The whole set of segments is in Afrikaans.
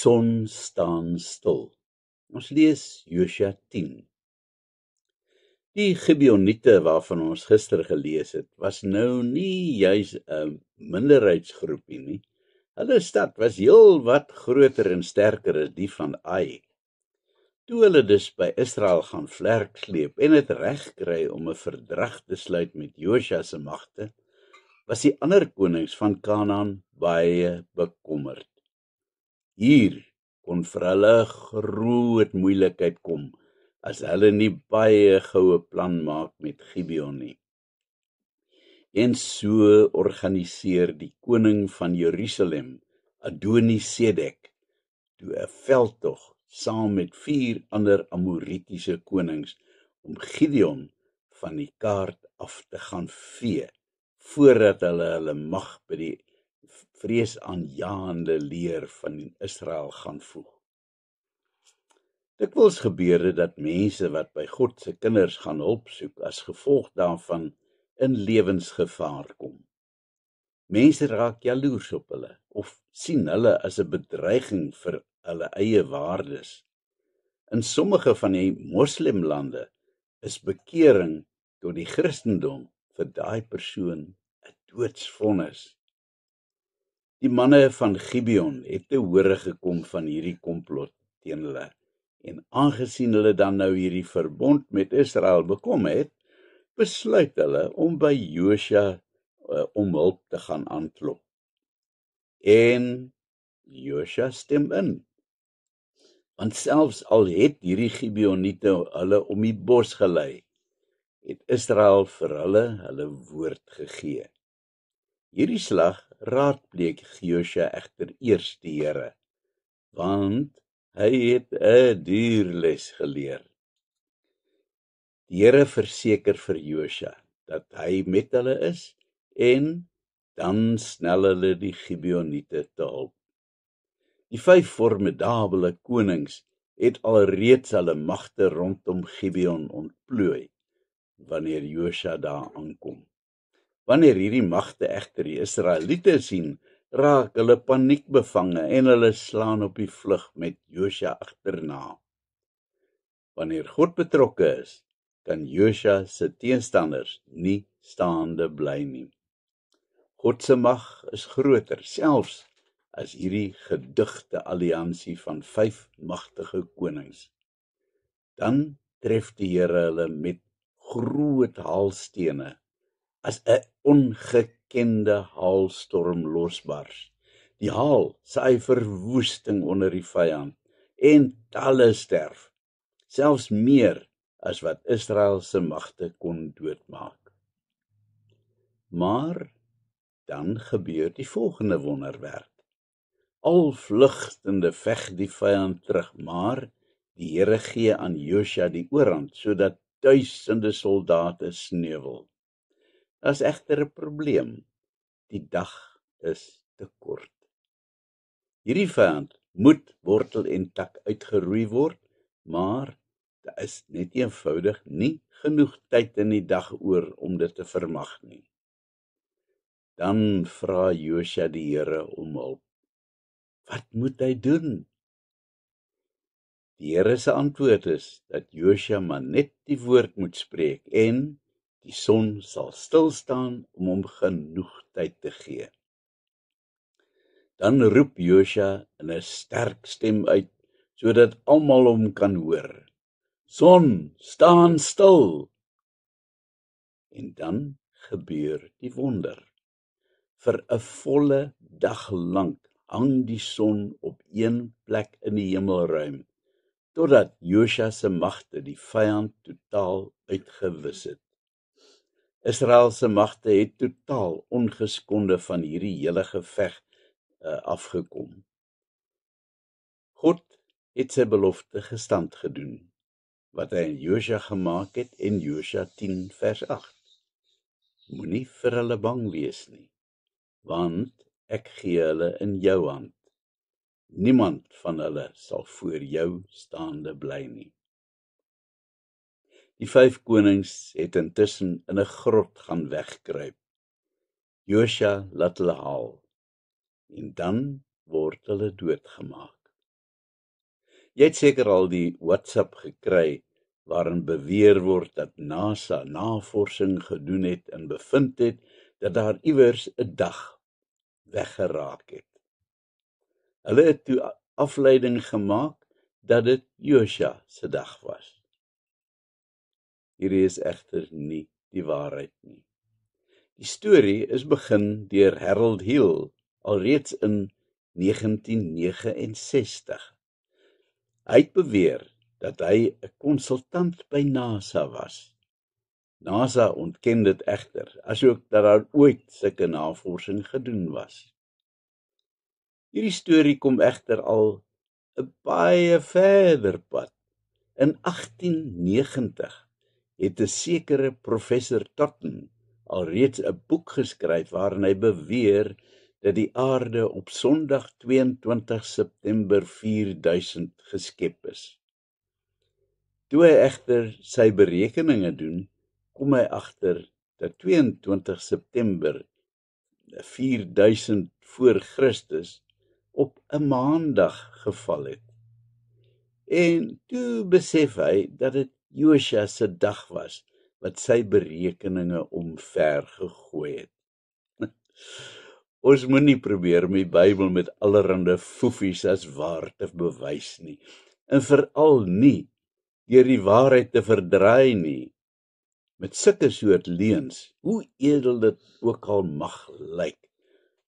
son staan stil. Ons lees Josua 10. Die Gibeoniete waarvan ons gister gelees het, was nou nie juis 'n minderheidsgroepie nie. Hulle stad was heel wat groter en sterker as die van Ai. Toe hulle dus by Israel gaan vlerk sleep en het reg kry om 'n verdrag te sluit met Josua se magte, was die ander konings van Kanaan baie bekommerd. Hier kon vir hulle groot moeilikheid kom as hulle nie baie goue plan maak met Gibeon nie. En so organiseer die koning van Jerusalem, Adoni-Sedek, toe 'n veldtog saam met 4 ander Amoritiese konings om Gideon van die kaart af te gaan vee, voordat hulle mag by die vreesaanjaende leer van Israel gaan voeg. Dikwels gebeur dit dat mense wat by God se kinders gaan hulp soek, as gevolg daarvan in lewensgevaar kom. Mense raak jaloers op hulle, of sien hulle as 'n bedreiging vir hulle eie waardes. In sommige van die moslimlande is bekering tot die Christendom vir daai persoon 'n doodsvonnis. Die manne van Gibeon het te hore gekom van hierdie komplot teen hulle, en aangesien hulle dan nou hierdie verbond met Israel bekom het, besluit hulle om by Josua om hulp te gaan aanklop. En Josua stem in, want selfs al het hierdie Gibeoniete hulle om die bos gelei, het Israel vir hulle woord gegee. Hierdie slag raadpleeg Josua egter eers die Here, want hy het 'n duur les geleer. Die Here verseker vir Josua dat hy met hulle is, en dan snel hulle die Gibeoniete te hulp. Die 5 formidabele konings het alreeds hulle magte rondom Gibeon ontplooi wanneer Josua daar aankom. Wanneer hierdie magte egter die Israeliete sien, raak hulle paniekbevange en hulle slaan op die vlug met Josua agterna. Wanneer God betrokke is, kan Josua se teenstanders nie staande bly nie. God se mag is groter, selfs as hierdie gedigte alliansie van 5 magtige konings. Dan tref die Here hulle met groot haalstene, as 'n ongekende haalstorm losbars. Die haal saai verwoesting onder die vyand, en talle sterf, selfs meer as wat Israel se magte kon doodmaak. Maar dan gebeur die volgende wonderwerk. Al vlugtende veg die vyand terug, maar die Here gee aan Josua die oorhand, sodat duisende soldate sneuwel. Daar's egter 'n probleem. Die dag is te kort. Hierdie vyand moet wortel en tak uitgeroei word, maar daar is net eenvoudig nie genoeg tyd in die dag oor om dit te vermag nie. Dan vra Josua die Here om hulp. Wat moet hy doen? Die Here se antwoord is dat Josua maar net die woord moet spreek en die son sal stil staan om hom genoeg tyd te gee. Dan roep Josua in 'n sterk stem uit, sodat almal hom kan hoor. Son, staan stil! En dan gebeur die wonder. Vir 'n volle dag lank hang die son op een plek in die hemelruim, totdat Josua se magte die vyand totaal uitgewis het. Israel se magte het totaal ongeskonde van hierdie hele geveg afgekom. God het sy belofte gestand gedoen, wat hy aan Josua gemaak het in Josua 10 vers 8. Moenie vir hulle bang wees nie, want ek gee hulle in jou hand. Niemand van hulle sal voor jou staande bly nie. Die 5 konings het intussen in 'n grot gaan wegkruip. Josua laat hulle haal, en dan word hulle doodgemaak. Jy het seker al die WhatsApp gekry waarin beweer word dat NASA navorsing gedoen het en bevind het dat daar iewers 'n dag weggeraak het. Hulle het toe afleiding gemaak dat dit Josua se dag was. Hierdie is egter nie die waarheid nie. Die storie is begin deur Harold Hill alreeds in 1969. Hy het beweer dat hy 'n konsultant by NASA was. NASA ontken dit egter, asook dat daar ooit sulke navorsing gedoen was. Hierdie storie kom egter al 'n baie verder pad. In 1890 het 'n sekere professor Totten alreeds 'n boek geskryf waarin hy beweer dat die aarde op Sondag 22 September 4000 geskep is. Toe hy egter sy berekeninge doen, kom hy agter dat 22 September 4000 voor Christus op 'n maandag geval het. En toe besef hy dat dit Josua se dag was wat sy berekeninge omver gegooi het. Ons moenie probeer om die Bybel met allerhande foefies as waar te bewys nie, en veral nie deur die waarheid te verdraai nie. Met sulke soort leuns, hoe edel dit ook al mag lyk,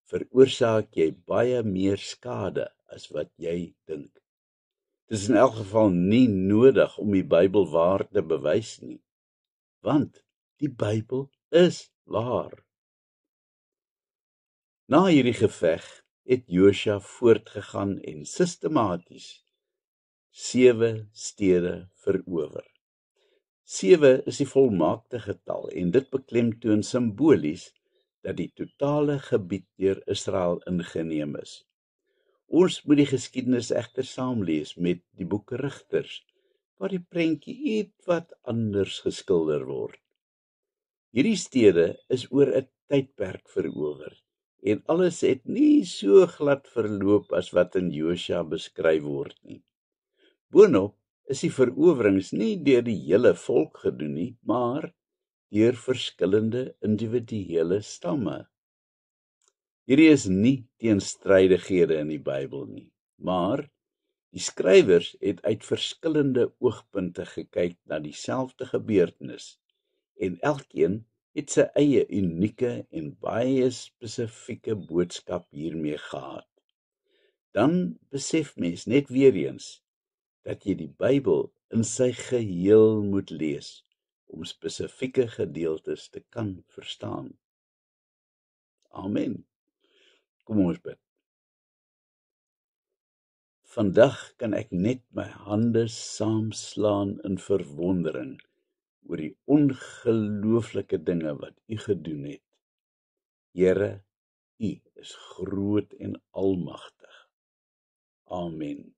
veroorsaak jy baie meer skade as wat jy dink. Dit is in elk geval nie nodig om die Bybel waar te bewys nie, want die Bybel is waar. Na hierdie geveg het Josua voortgegaan en sistematies 7 stede verower. 7 is die volmaakte getal en dit beklemtoon simbolies dat die totale gebied deur Israel ingeneem is. Ons moet die geskiedenis egter saamlees met die boek Rigters, waar die prentjie ietwat anders geskilder word. Hierdie stede is oor 'n tydperk verower en alles het nie so glad verloop as wat in Josua beskryf word nie. Boonop is die verowerings nie deur die hele volk gedoen nie, maar deur verskillende individuele stamme. Hierdie is nie teenstrydighede in die Bybel nie, maar die skrywers het uit verskillende oogpunte gekyk na dieselfde gebeurtenis en elkeen het sy eie unieke en baie spesifieke boodskap hiermee gehad. Dan besef mens net weer eens dat jy die Bybel in sy geheel moet lees om spesifieke gedeeltes te kan verstaan. Amen. Kom ons bid. Vandag kan ek net my hande saamslaan in verwondering oor die ongelooflike dinge wat U gedoen het. Here, U is groot en almagtig. Amen.